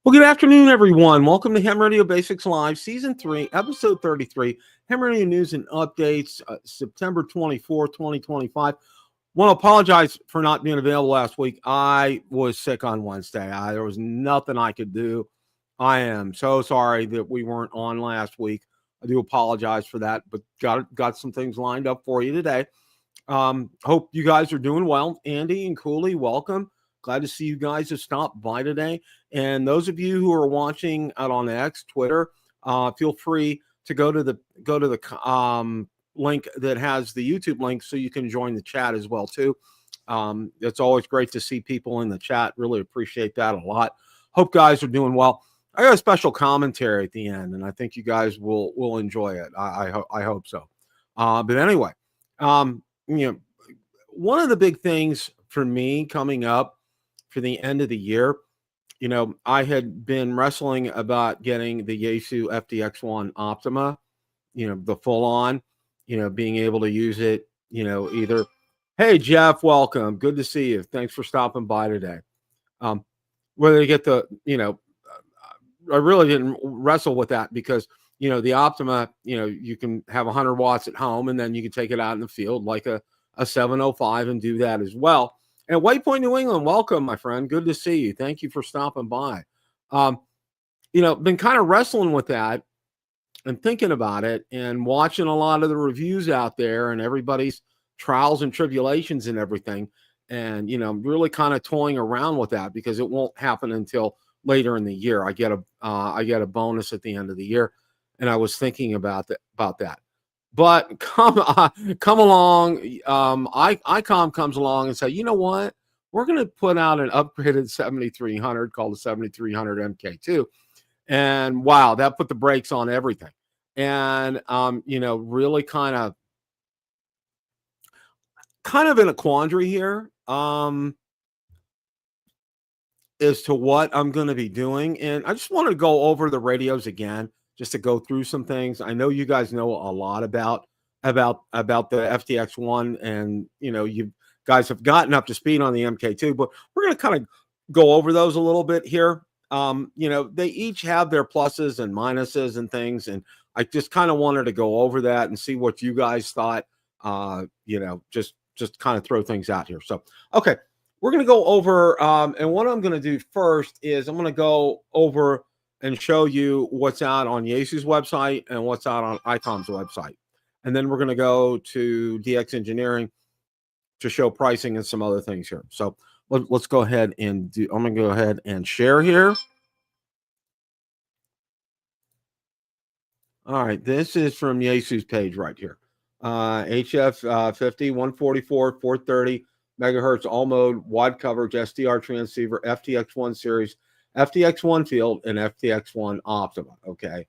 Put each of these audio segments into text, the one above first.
Well, good afternoon, everyone. Welcome to Ham Radio Basics Live, Season 3, Episode 33, Ham Radio News and Updates, September 24th, 2025. Want to apologize for not being available last week. I was sick on Wednesday. There was nothing I could do. I am so sorry that we weren't on last week. I do apologize for that, but got some things lined up for you today. Hope you guys are doing well. Andy and Cooley, welcome. Glad to see you guys have stopped by today. And those of you who are watching out on X, Twitter, feel free to go to the link that has the YouTube link so you can join the chat as well too. It's always great to see people in the chat. Really appreciate that a lot. Hope guys are doing well. I got a special commentary at the end, and I think you guys will enjoy it. I hope so. But anyway, one of the big things for me coming up for the end of the year, I had been wrestling about getting the Yaesu FTX One Optima, the full on, being able to use it, either. Hey, Jeff, welcome. Good to see you. Thanks for stopping by today. Whether you get the, I really didn't wrestle with that because, the Optima, you can have 100 watts at home and then you can take it out in the field like a 705 and do that as well. And White Point, New England, welcome, my friend. Good to see you. Thank you for stopping by. Been kind of wrestling with that and thinking about it and watching a lot of the reviews out there and everybody's trials and tribulations and everything. And, really kind of toying around with that because it won't happen until later in the year. I get a bonus at the end of the year. And I was thinking about that. But come along, Icom comes along and say, you know what? We're going to put out an upgraded 7300 called the 7300 MK2. And wow, that put the brakes on everything. And, really kind of in a quandary here as to what I'm going to be doing. And I just wanted to go over the radios again, just to go through some things. I know you guys know a lot about the FTX One, and you guys have gotten up to speed on the MK2, but we're going to kind of go over those a little bit here. They each have their pluses and minuses and things, and I just kind of wanted to go over that and see what you guys thought. Just kind of throw things out here. So, okay, we're going to go over, and what I'm going to do first is I'm going to go over and show you what's out on Yaesu's website and what's out on Icom's website. And then we're going to go to DX Engineering to show pricing and some other things here. So let's go ahead and I'm going to go ahead and share here. All right, this is from Yaesu's page right here. HF 50, 144, 430 megahertz, all mode, wide coverage, SDR transceiver, FTX1 series, FTX1 field, and FTX1 Optima. Okay.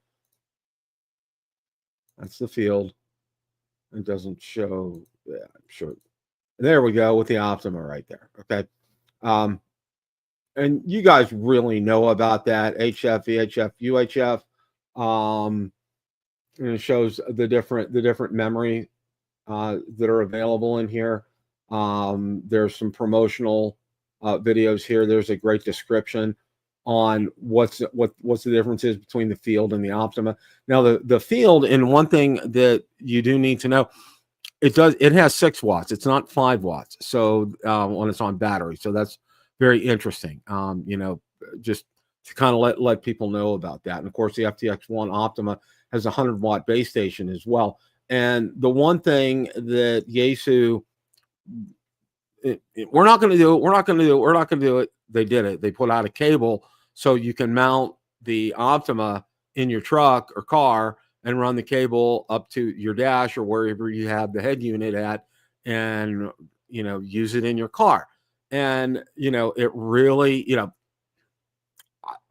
That's the field. It doesn't show. Yeah, I'm sure. There we go with the Optima right there. Okay. And you guys really know about that. HF, VHF, UHF. And it shows the different memory that are available in here. There's some promotional videos here. There's a great description on what's the difference is between the field and the Optima. Now the field, and one thing that you do need to know, it has 6 watts. It's not 5 watts. So when it's on battery, so that's very interesting. Just to kind of let people know about that. And of course, the FTX1 Optima has a 100 watt base station as well. And the one thing that Yaesu, we're not going to do it. They did it. They put out a cable so you can mount the Optima in your truck or car and run the cable up to your dash or wherever you have the head unit at, and use it in your car. And it really,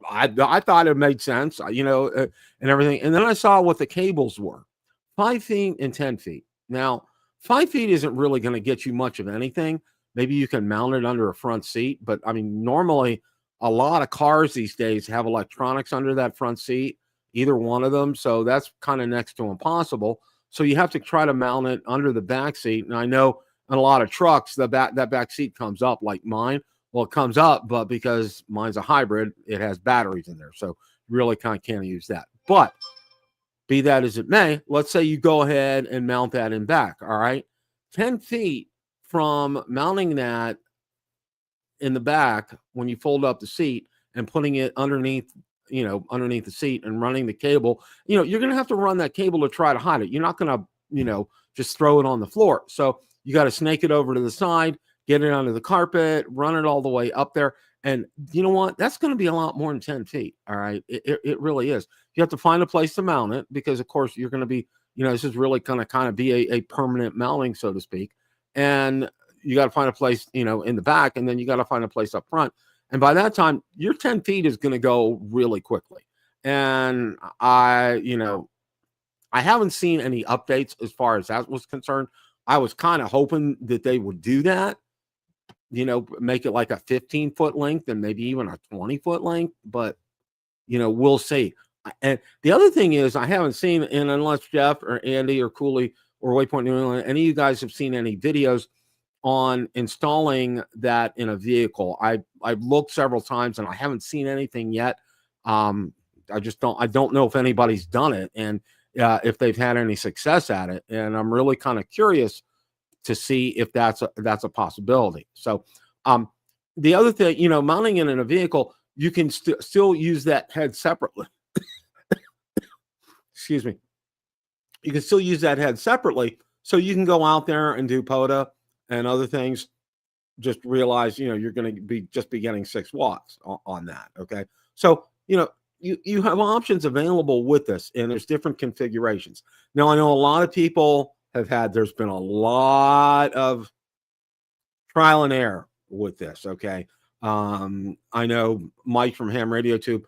I thought it made sense, and everything. And then I saw what the cables were, 5 feet and 10 feet. Now, 5 feet isn't really going to get you much of anything. Maybe you can mount it under a front seat, but I mean, normally a lot of cars these days have electronics under that front seat, either one of them. So that's kind of next to impossible. So you have to try to mount it under the back seat. And I know in a lot of trucks, that back seat comes up like mine. Well, it comes up, but because mine's a hybrid, it has batteries in there. So you really kind of can't use that. But be that as it may, let's say you go ahead and mount that in back. All right. 10 feet from mounting that in the back, when you fold up the seat and putting it underneath the seat and running the cable, you're going to have to run that cable to try to hide it. You're not going to, just throw it on the floor. So you got to snake it over to the side, get it under the carpet, run it all the way up there. And you know what? That's going to be a lot more than 10 feet. All right. It really is. You have to find a place to mount it because, of course, you're going to be, this is really going to kind of be a permanent mounting, so to speak. And you got to find a place, in the back, and then you got to find a place up front. And by that time, your 10 feet is going to go really quickly. And I haven't seen any updates as far as that was concerned. I was kind of hoping that they would do that, make it like a 15-foot length and maybe even a 20-foot length, but, we'll see. And the other thing is I haven't seen, and unless Jeff or Andy or Cooley or Waypoint New England, any of you guys have seen any videos on installing that in a vehicle. I've looked several times and I haven't seen anything yet. I don't know if anybody's done it and if they've had any success at it. And I'm really kind of curious to see if that's a possibility. So the other thing, mounting it in a vehicle, you can still use that head separately. Excuse me. You can still use that head separately. So you can go out there and do POTA and other things. Just realize, you're going to be getting 6 watts on that. Okay. So, you have options available with this, and there's different configurations. Now, I know a lot of people there's been a lot of trial and error with this. Okay. I know Mike from Ham Radio Tube,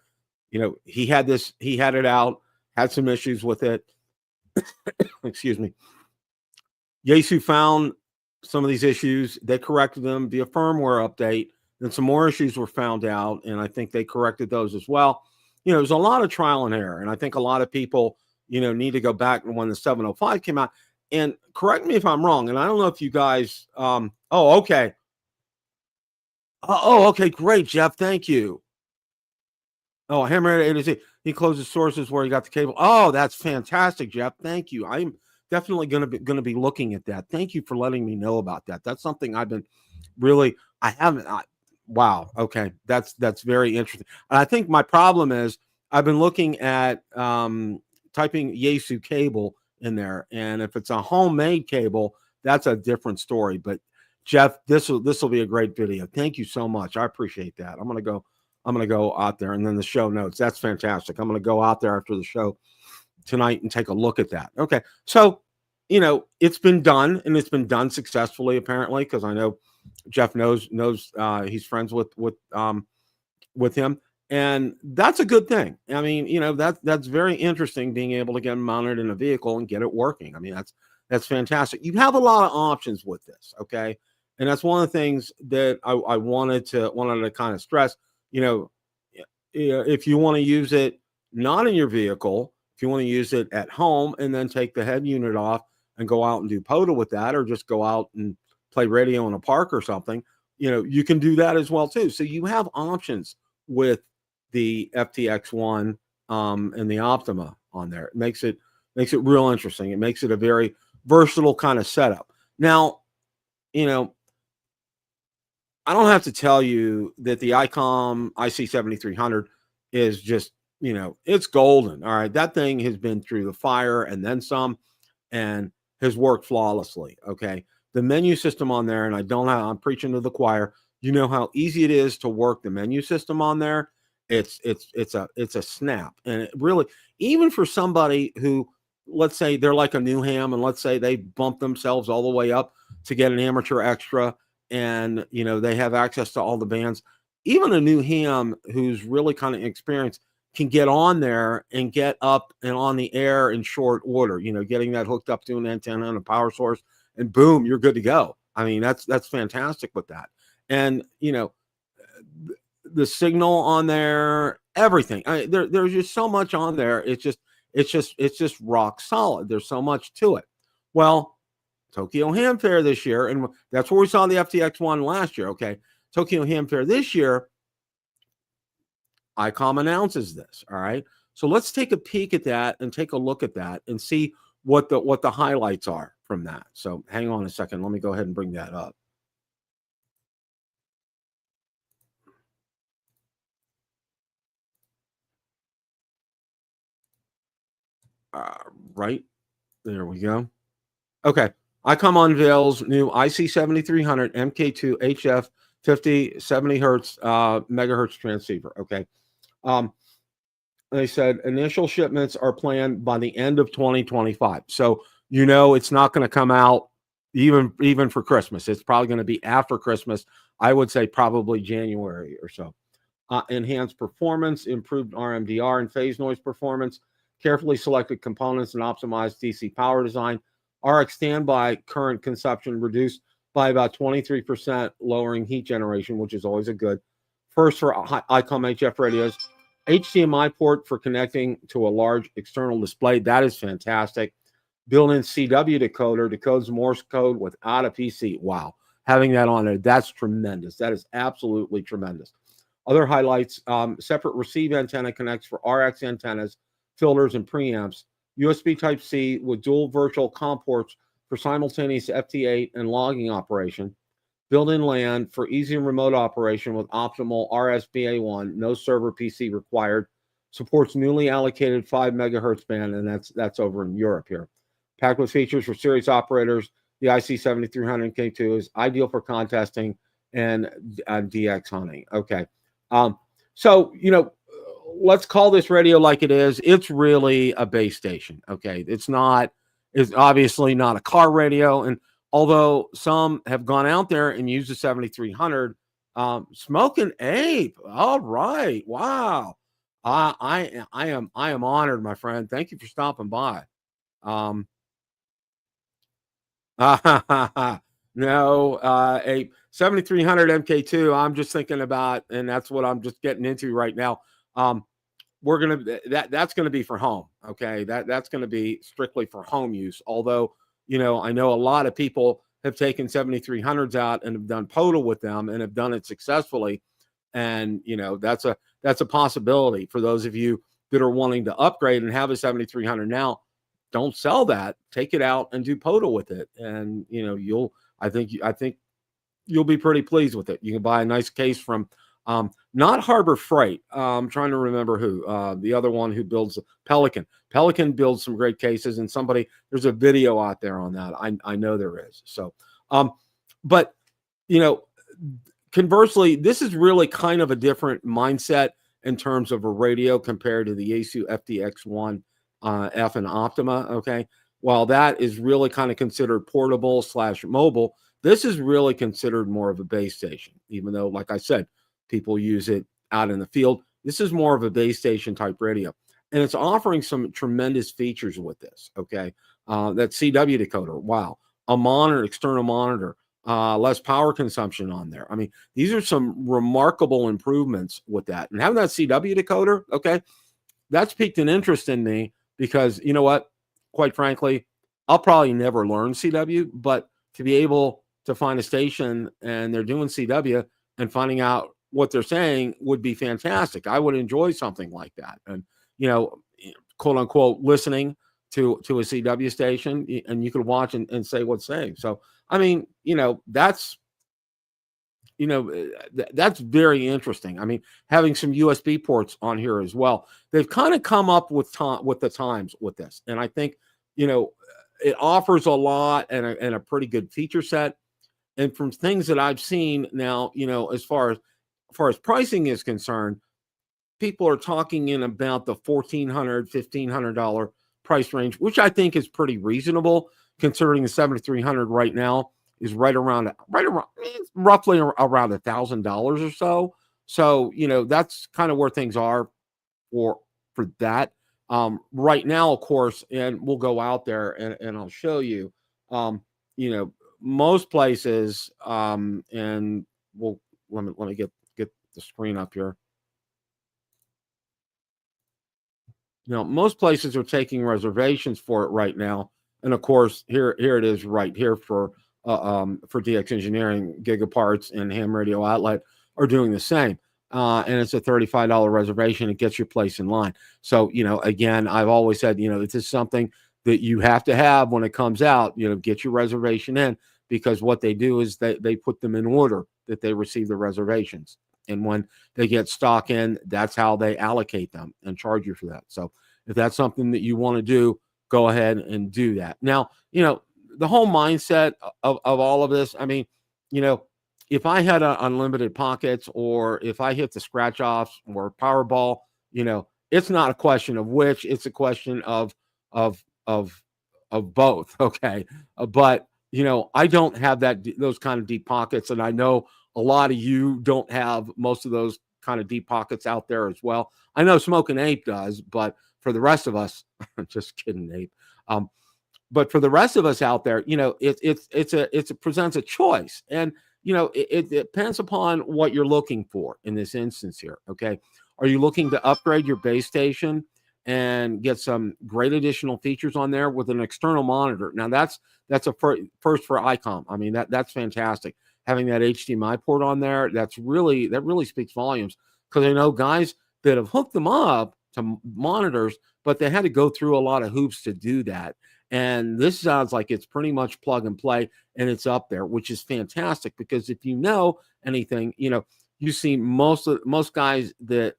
he had it out, had some issues with it. Excuse me. Yaesu found some of these issues. They corrected them via firmware update. Then some more issues were found out, and I think they corrected those as well. There's a lot of trial and error, and I think a lot of people, need to go back when the 705 came out. And correct me if I'm wrong, and I don't know if you guys, okay. Okay, great, Jeff, thank you. Oh, Hammer A to Z. He closes sources where he got the cable. Oh, that's fantastic, Jeff. Thank you. I'm definitely going to be looking at that. Thank you for letting me know about that. That's something I've been wow. Okay. That's very interesting. And I think my problem is I've been looking at typing Yaesu cable in there. And if it's a homemade cable, that's a different story. But Jeff, this will be a great video. Thank you so much. I appreciate that. I'm going to go out there, and then the show notes. That's fantastic. I'm going to go out there after the show tonight and take a look at that. Okay. So, it's been done, and it's been done successfully, apparently, because I know Jeff knows he's friends with him. And that's a good thing. I mean, that's very interesting, being able to get mounted in a vehicle and get it working. I mean, that's fantastic. You have a lot of options with this. Okay. And that's one of the things that I wanted to kind of stress. If you want to use it not in your vehicle, if you want to use it at home and then take the head unit off and go out and do POTA with that, or just go out and play radio in a park or something, you can do that as well too. So you have options with the FTX one and the Optima on there. It makes it real interesting. It makes it a very versatile kind of setup. Now, I don't have to tell you that the Icom IC7300 is just, it's golden. All right. That thing has been through the fire and then some, and has worked flawlessly. Okay. The menu system on there, and I'm preaching to the choir. You know how easy it is to work the menu system on there. It's a snap. And it really, even for somebody who, let's say they're like a new ham, and let's say they bump themselves all the way up to get an amateur extra, and they have access to all the bands. even a new ham who's really kind of experienced can get on there and get up and on the air in short order, getting that hooked up to an antenna and a power source, and boom, you're good to go. I mean, that's fantastic with that. And, the signal on there, everything. There's just so much on there. It's just rock solid. There's so much to it. Well, Tokyo Ham Fair this year, and that's where we saw the FTX one last year. Okay. Tokyo Ham Fair this year, Icom announces this. All right. So let's take a peek at that and take a look at that and see what the highlights are from that. So hang on a second. Let me go ahead and bring that up. Right. There we go. Okay. Icom unveils new IC7300 MK2 HF 50 70 hertz megahertz transceiver. Okay. They said initial shipments are planned by the end of 2025. So it's not going to come out even for Christmas. It's probably going to be after Christmas. I would say probably January or so. Enhanced performance, improved RMDR and phase noise performance, carefully selected components and optimized DC power design. RX standby current consumption reduced by about 23%, lowering heat generation, which is always a good. First for Icom HF radios, HDMI port for connecting to a large external display. That is fantastic. Built-in CW decoder decodes Morse code without a PC. Wow. Having that on there, that's tremendous. That is absolutely tremendous. Other highlights, separate receive antenna connects for RX antennas, filters, and preamps. USB Type-C with dual virtual COM ports for simultaneous FT8 and logging operation. Built-in LAN for easy remote operation with optimal RSBA1, no server PC required. Supports newly allocated 5 megahertz band, and that's over in Europe here. Packed with features for series operators, the IC7300 K2 is ideal for contesting and DX hunting. Okay. So, let's call this radio like it is. It's really a base station. Okay. It's obviously not a car radio. And although some have gone out there and used the 7300, Smoking Ape. All right. Wow. I am honored, my friend. Thank you for stopping by. No, a 7300 MK2. I'm just thinking about, and that's what I'm just getting into right now. That's gonna be for home. Okay, that's gonna be strictly for home use. Although, I know a lot of people have taken 7300s out and have done POTA with them and have done it successfully. And that's a possibility for those of you that are wanting to upgrade and have a 7300 now. Don't sell that. Take it out and do POTA with it, and I think you'll be pretty pleased with it. You can buy a nice case from not Harbor Freight. I'm trying to remember who the other one who builds Pelican. Pelican builds some great cases, and there's a video out there on that. I know there is. So, but conversely, this is really kind of a different mindset in terms of a radio compared to the Yaesu FTX1 F and Optima. Okay. While that is really kind of considered portable / mobile, this is really considered more of a base station, even though, like I said, people use it out in the field. This is more of a base station type radio, and it's offering some tremendous features with this. Okay. That CW decoder. Wow. A monitor, external monitor, less power consumption on there. I mean, these are some remarkable improvements with that. And having that CW decoder, okay, that's piqued an interest in me because you know what? Quite frankly, I'll probably never learn CW, but to be able to find a station and they're doing CW and finding out what they're saying would be fantastic. I would enjoy something like that. And, quote unquote, listening to a CW station, and you could watch and say what's saying. So, I mean, that's very interesting. I mean, having some USB ports on here as well. They've kind of come up with the times with this. And I think, it offers a lot and a pretty good feature set. And from things that I've seen now, as far as pricing is concerned, people are talking in about the $1,400, $1,500 price range, which I think is pretty reasonable considering the 7300 right now is roughly around $1,000 or so. So, that's kind of where things are for that. Right now, of course, and we'll go out there and I'll show you, you know, most places, and we'll let me get the screen up here. Most places are taking reservations for it right now, and of course, here it is right here for DX Engineering, Gigaparts, and Ham Radio Outlet are doing the same. And it's a $35 reservation. It gets your place in line. So, again, I've always said, this is something that you have to have when it comes out. Get your reservation in, because what they do is they put them in order that they receive the reservations. And when they get stock in, that's how they allocate them and charge you for that. So if that's something that you want to do, go ahead and do that. Now, the whole mindset of all of this, I mean, if I had unlimited pockets, or if I hit the scratch offs or Powerball, it's not a question of which, it's a question of both. Okay. But, I don't have those kind of deep pockets. And I know a lot of you don't have most of those kind of deep pockets out there as well. I know Smoking Ape does, but for the rest of us, just kidding, Ape. But for the rest of us out there, it presents a choice. And, it depends upon what you're looking for in this instance here. Okay. Are you looking to upgrade your base station and get some great additional features on there with an external monitor? Now that's a first for Icom. I mean, that's fantastic. Having that HDMI port on there, that really speaks volumes, because I know guys that have hooked them up to monitors, but they had to go through a lot of hoops to do that. And this sounds like it's pretty much plug and play, and it's up there, which is fantastic, because if you know anything, you see most guys that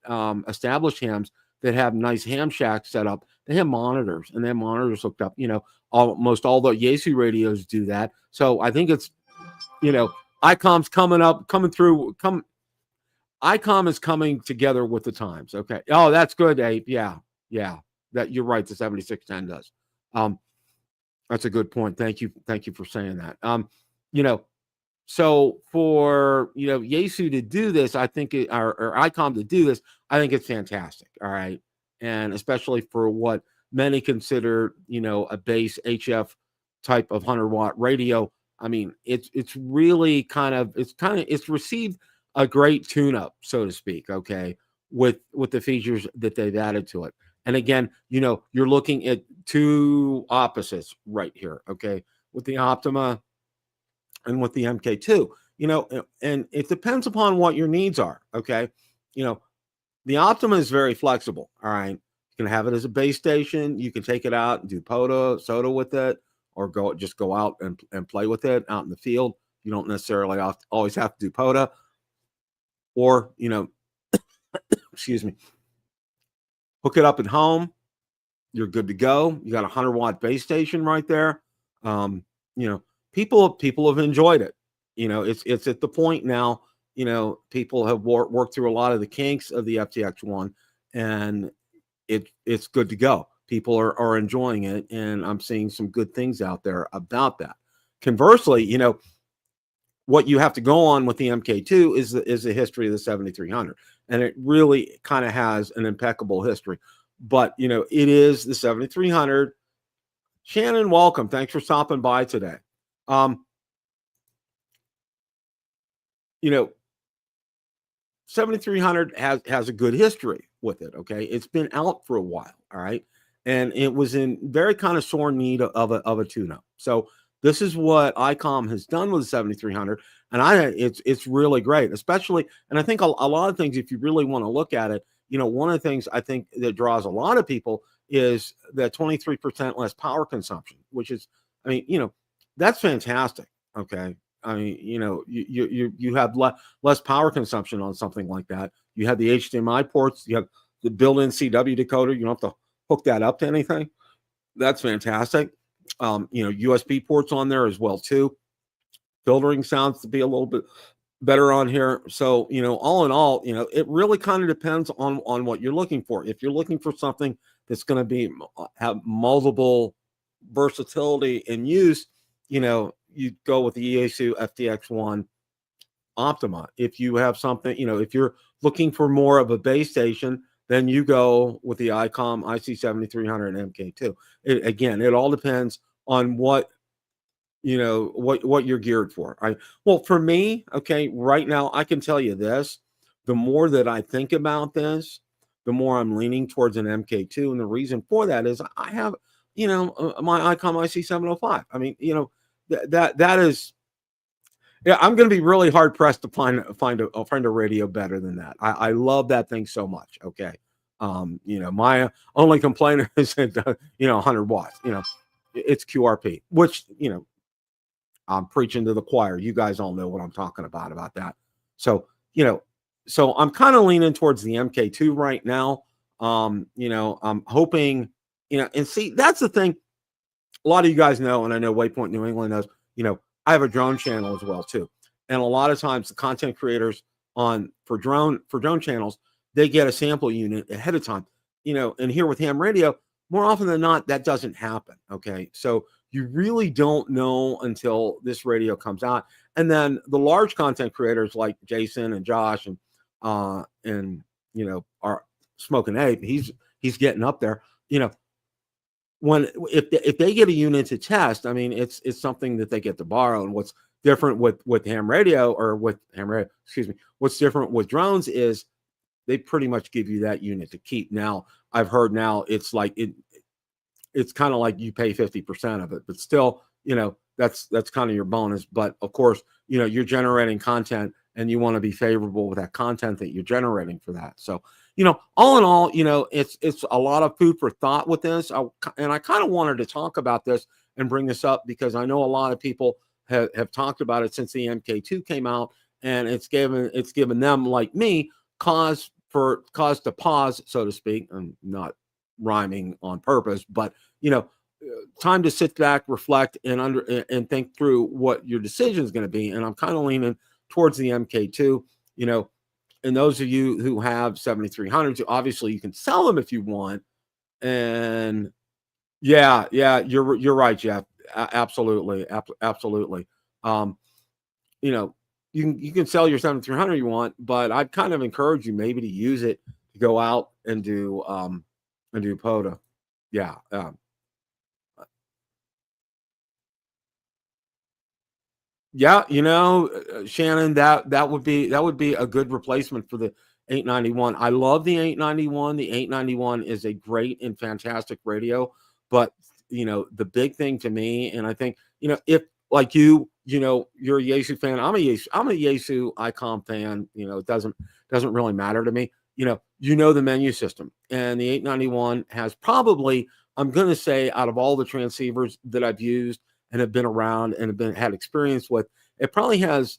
establish hams that have nice ham shacks set up, they have monitors, and they have monitors hooked up. Almost all the Yaesu radios do that. So I think it's, Icom's Icom is coming together with the times. Okay. Oh, that's good, Abe. Yeah. That you're right. The 7610 does. That's a good point. Thank you for saying that. So for Yaesu to do this, I think or Icom to do this, I think it's fantastic. All right. And especially for what many consider, a base HF type of 100-watt radio. I mean, it's really it's received a great tune-up, so to speak, okay, with the features that they've added to it. And again, you're looking at two opposites right here, okay, with the Optima and with the MK2, and it depends upon what your needs are, okay? The Optima is very flexible, all right? You can have it as a base station. You can take it out and do SOTA with it, or just go out and play with it out in the field. You don't necessarily always have to do POTA, or, excuse me, hook it up at home. You're good to go. You got a 100-watt base station right there. People have enjoyed it. It's at the point now, people have worked through a lot of the kinks of the FTX one, and it's good to go. People are enjoying it, and I'm seeing some good things out there about that. Conversely, what you have to go on with the MK2 is the history of the 7300, and it really kind of has an impeccable history. But it is the 7300. Shannon, welcome. Thanks for stopping by today. 7300 has a good history with it. Okay, it's been out for a while. All right, and it was in very kind of sore need of a tune-up. So this is what Icom has done with the 7300, and it's really great, especially. And I think a lot of things, if you really want to look at it, one of the things I think that draws a lot of people is the 23% less power consumption, which is, I mean, that's fantastic. Okay. I mean, you have less power consumption on something like that. You have the HDMI ports, you have the built-in CW decoder. You don't have to hook that up to anything. That's fantastic. USB ports on there as well too. Filtering sounds to be a little bit better on here. So, all in all, it really kind of depends on what you're looking for. If you're looking for something that's going to have multiple versatility in use, you go with the Yaesu FTX1 Optima. If you have something, if you're looking for more of a base station, then you go with the Icom IC7300 MK2. Again, it all depends on what what you're geared for. Well, for me, okay, right now I can tell you this: the more that I think about this, the more I'm leaning towards an MK2, and the reason for that is I have my Icom IC705. I mean, that is. Yeah, I'm going to be really hard pressed to find a radio better than that. I love that thing so much. Okay, my only complaint is that 100 watts. It's QRP, which I'm preaching to the choir. You guys all know what I'm talking about that. So so I'm kind of leaning towards the MK2 right now. I'm hoping and see, that's the thing. A lot of you guys know, and I know Waypoint New England knows. I have a drone channel as well too, and a lot of times the content creators for drone channels, they get a sample unit ahead of time. And here with ham radio, more often than not, that doesn't happen. Okay, so you really don't know until this radio comes out, and then the large content creators like Jason and Josh and our Smoking Ape, he's getting up there. If they get a unit to test, I mean, it's something that they get to borrow. And what's different with ham radio excuse me, what's different with drones is they pretty much give you that unit to keep. Now, I've heard now it's like it's kind of like you pay 50% of it, but still, that's kind of your bonus. But of course, you're generating content and you want to be favorable with that content that you're generating for that. So, all in all, it's a lot of food for thought with this. And I kind of wanted to talk about this and bring this up because I know a lot of people have talked about it since the MK2 came out, and it's given them, like me, cause to pause, so to speak. I'm not rhyming on purpose, but time to sit back, reflect, and think through what your decision is going to be. And I'm kind of leaning towards the MK2. And those of you who have 7300s, obviously you can sell them if you want. And yeah, you're right, Jeff. Absolutely, absolutely. You can sell your 7300 you want, but I'd kind of encourage you maybe to use it to go out and do POTA. Yeah. Yeah, Shannon, that would be a good replacement for the 891. I love the 891. The 891 is a great and fantastic radio, but the big thing to me, and I think if like you're a Yaesu fan, I'm a Yaesu Icom fan. It doesn't really matter to me. The menu system, and the 891 has probably, I'm going to say, out of all the transceivers that I've used and have been around and have had experience with, it probably has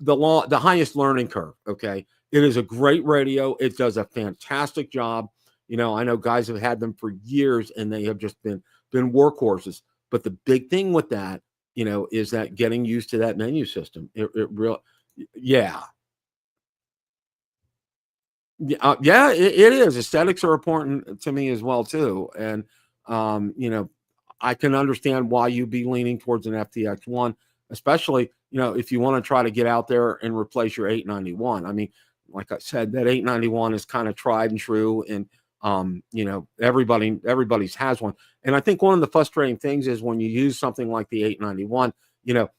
the highest learning curve. Okay, it is a great radio. It does a fantastic job. I know guys have had them for years and they have just been workhorses. But the big thing with that, is that getting used to that menu system. It really, yeah. Yeah, it is. Aesthetics are important to me as well too, and I can understand why you'd be leaning towards an FTX one, especially if you want to try to get out there and replace your 891. I mean, like I said, that 891 is kind of tried and true, and everybody's has one. And I think one of the frustrating things is when you use something like the 891, you're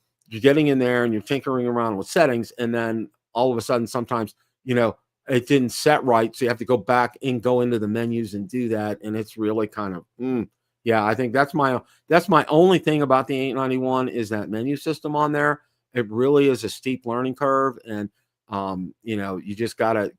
getting in there and you're tinkering around with settings, and then all of a sudden, sometimes it didn't set right, so you have to go back and go into the menus and do that, and it's really kind of yeah. I think that's my only thing about the 891 is that menu system on there. It really is a steep learning curve, and you just gotta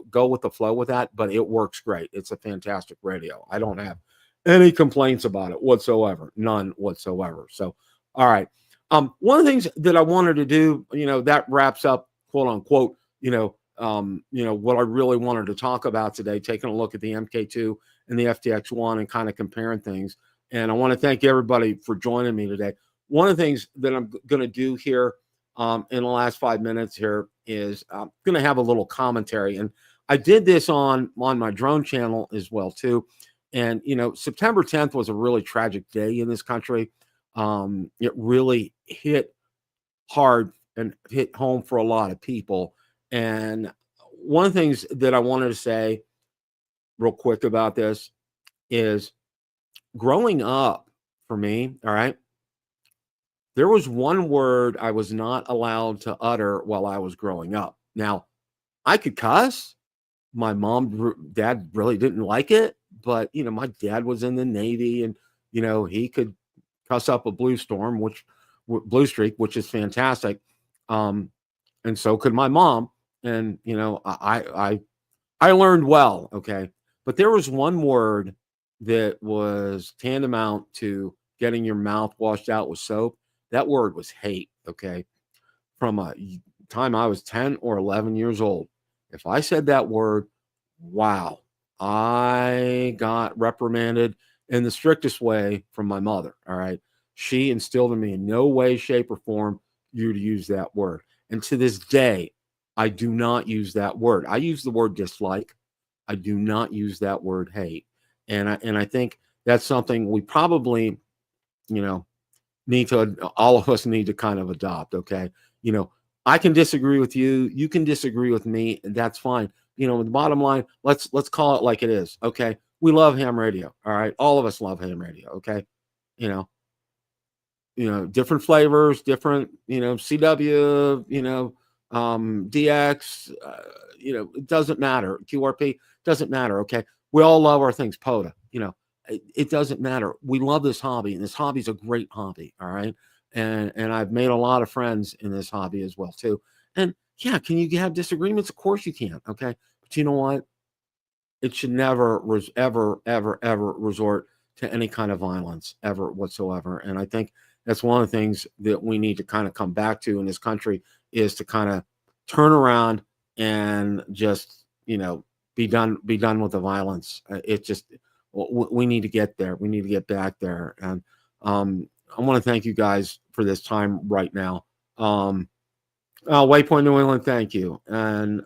go with the flow with that. But it works great. It's a fantastic radio. I don't have any complaints about it whatsoever, none whatsoever. So, all right. One of the things that I wanted to do, that wraps up, quote unquote, what I really wanted to talk about today, taking a look at the MK2 and the FTX1 and kind of comparing things. And I want to thank everybody for joining me today. One of the things that I'm going to do here in the last 5 minutes here is I'm going to have a little commentary. And I did this on my drone channel as well, too. And, September 10th was a really tragic day in this country. It really hit hard and hit home for a lot of people. And one of the things that I wanted to say real quick about this is growing up for me, all right, there was one word I was not allowed to utter while I was growing up. Now, I could cuss. My dad really didn't like it, but my dad was in the Navy, and he could cuss up a blue streak, which is fantastic. And so could my mom. And I learned well, okay. But there was one word that was tantamount to getting your mouth washed out with soap. That word was hate, okay. From a time I was 10 or 11 years old, if I said that word, wow, I got reprimanded in the strictest way from my mother. All right. She instilled in me in no way, shape, or form you to use that word. And to this day, I do not use that word. I use the word dislike. I do not use that word hate. And I think that's something we probably, all of us need to kind of adopt. Okay. I can disagree with you. You can disagree with me, and that's fine. The bottom line, let's call it like it is. Okay. We love ham radio. All right. All of us love ham radio. Okay. You know, different flavors, different, CW, DX, it doesn't matter. QRP doesn't matter. Okay. We all love our things. POTA, it doesn't matter. We love this hobby, and this hobby is a great hobby. All right. And I've made a lot of friends in this hobby as well too. And yeah, can you have disagreements? Of course you can. Okay. But you know what? It should never ever resort to any kind of violence ever whatsoever. And I think that's one of the things that we need to kind of come back to in this country, is to kind of turn around and just, be done with the violence. It just, we need to get there. We need to get back there. And I want to thank you guys for this time right now. Waypoint New England, thank you. And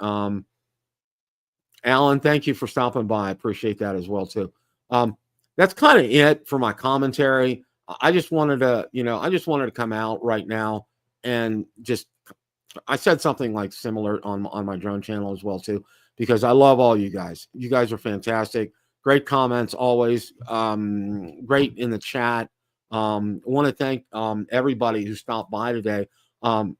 Alan, thank you for stopping by. I appreciate that as well too. That's kind of it for my commentary. I just wanted to come out right now and I said something like similar on my drone channel as well too, because I love all you guys. You guys are fantastic. Great comments always. Great in the chat. I want to thank everybody who stopped by today.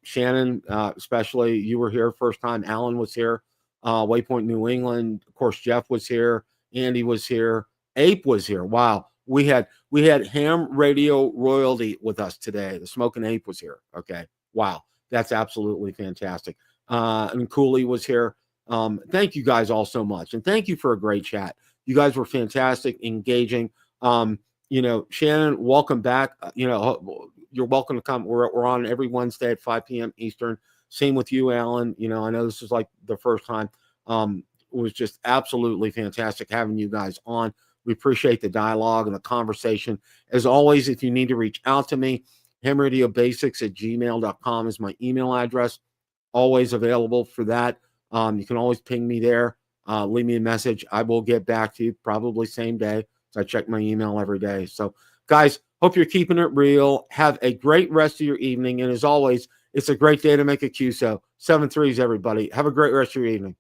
Shannon, especially, you were here first time. Alan was here. Waypoint New England, of course, Jeff was here. Andy was here. Ape was here. Wow, we had ham radio royalty with us today. The Smoking Ape was here. Okay, wow, that's absolutely fantastic. And Cooley was here. Thank you guys all so much, and thank you for a great chat. You guys were fantastic, engaging. Shannon, welcome back. You're welcome to come. We're on every Wednesday at 5 p.m. Eastern. Same with you, Alan. I know this is like the first time. It was just absolutely fantastic having you guys on. We appreciate the dialogue and the conversation. As always, if you need to reach out to me, hamradiobasics@gmail.com is my email address. Always available for that. You can always ping me there. Leave me a message. I will get back to you probably same day. So I check my email every day. So, guys, hope you're keeping it real. Have a great rest of your evening. And as always, it's a great day to make a QSO. 7 3s, everybody. Have a great rest of your evening.